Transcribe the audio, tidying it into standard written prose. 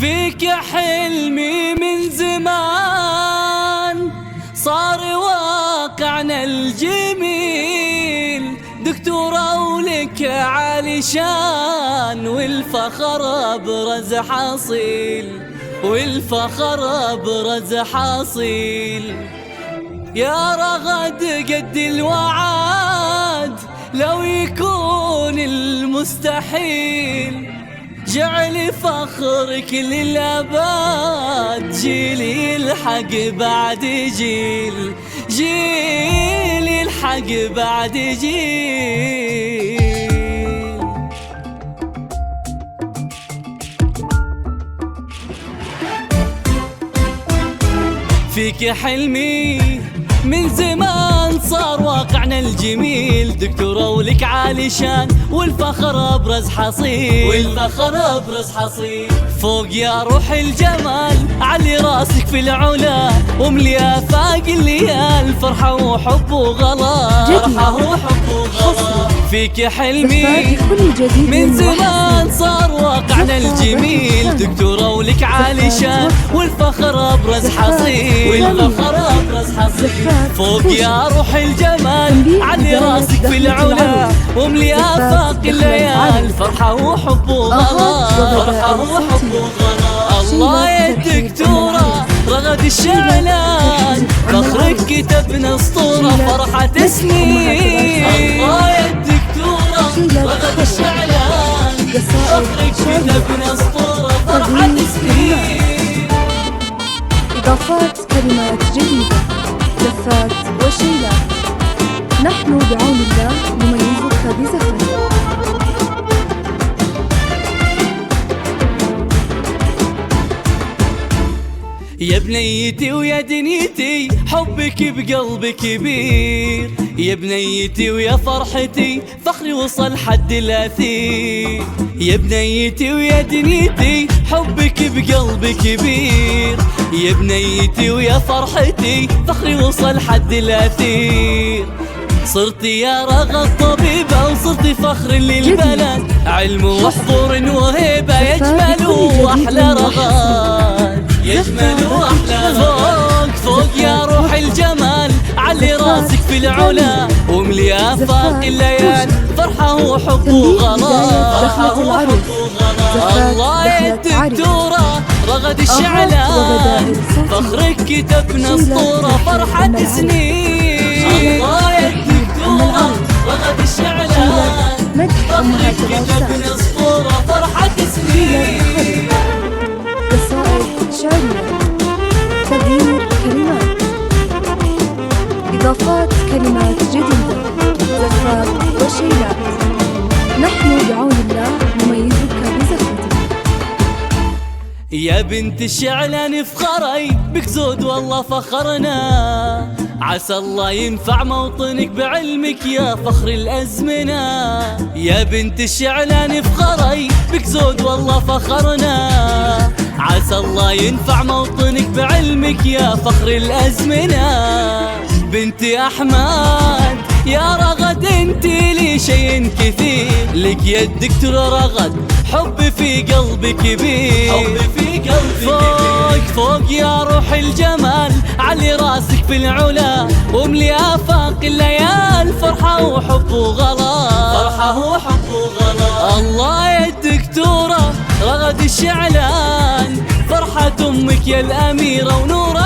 فيك حلمي من زمان صار واقعنا الجميل، دكتورة ولك عالي شان، والفخر أبرز حصيل، والفخر أبرز حصيل. يا رغد قد الوعد لو يكون المستحيل، جعل فخرك للأبد، جيل يلحق بعد جيل، جيل يلحق بعد جيل. فيك حلمي من زمان صار واقعنا الجميل، دكتورة ولك عالي شان، والفخر أبرز حصيل، والفخر أبرز حصيل. فوق يا روح الجمال علي راسك في العلا، وملي آفاق الليال فرحة وحب وغلا، فرحة وحب وغلا. فيك حلمي من زمان صار واقعنا الجميل، دكتورة ولك عالي شان، والفخر أبرز حصيل، والفخر أبرز حصيل. فوق يا روح الجمال علي راسك في العلا، وملي آفاق الليال فرحة وحب وغلا، فرحة وحب وغلا. الله يا دكتورة رغد الشعلان، فخرك كتبنا اسطورة فرحة سنين. الله يا دكتورة رغد الشعلان، فخرك كتبنا اسطورة فرحة سنين. إضافات كلمات جديدة، زفات وشيلات، نحن بعون الله نميزك بزفات. يا بنيتي ويا دنيتي حبك بقلبي كبير، يا بنيتي ويا فرحتي فخري وصل حد الأثير. يا بنيتي ويا دنيتي حبك بقلبي كبير، يا بنيتي ويا فرحتي فخري وصل حد الأثير. صرتي يا رغد طبيبة وصرتي فخر للبلد، علم وحضور وهيبة يجمل وأحلى رغد، يجمل وأحلى. فوق فوق يا روح الجمال علي راسك في العلا، وملي آفاق الليال فرحة وحب وغلا، فرحة وحب وغلا. الله يا دكتورة رغد الشعلان، فخرك كتبنا اسطورة فرحة سنين. الله يا دكتورة رغد الشعلان، فخرك كتبنا اسطورة فرحة سنين. قصائد شعرية، تغيير كلمات، إضافات كلمات جديدة، زفات وشيلات، نحن بعون الله نميزك بزفتك. يا بنت الشعلان افخري بك زود والله فخرنا، عسى الله ينفع موطنك بعلمك يا فخر الأزمنة. يا بنت الشعلان افخري بك زود والله فخرنا، عسى الله ينفع موطنك بعلمك يا فخر الأزمنة. بنت أحمد يا رغد انت لي شيء كثير، لك يا الدكتورة رغد حب في قلبي كبير، حب في قلبي فوق فوق يا روح الجمال علي راسك في العلا، وملي آفاق الليال فرحة وحب وغلا، فرحة وحب وغلا. الله يا الدكتورة رغد الشعلان، فرحة أمك يا الأميرة ونور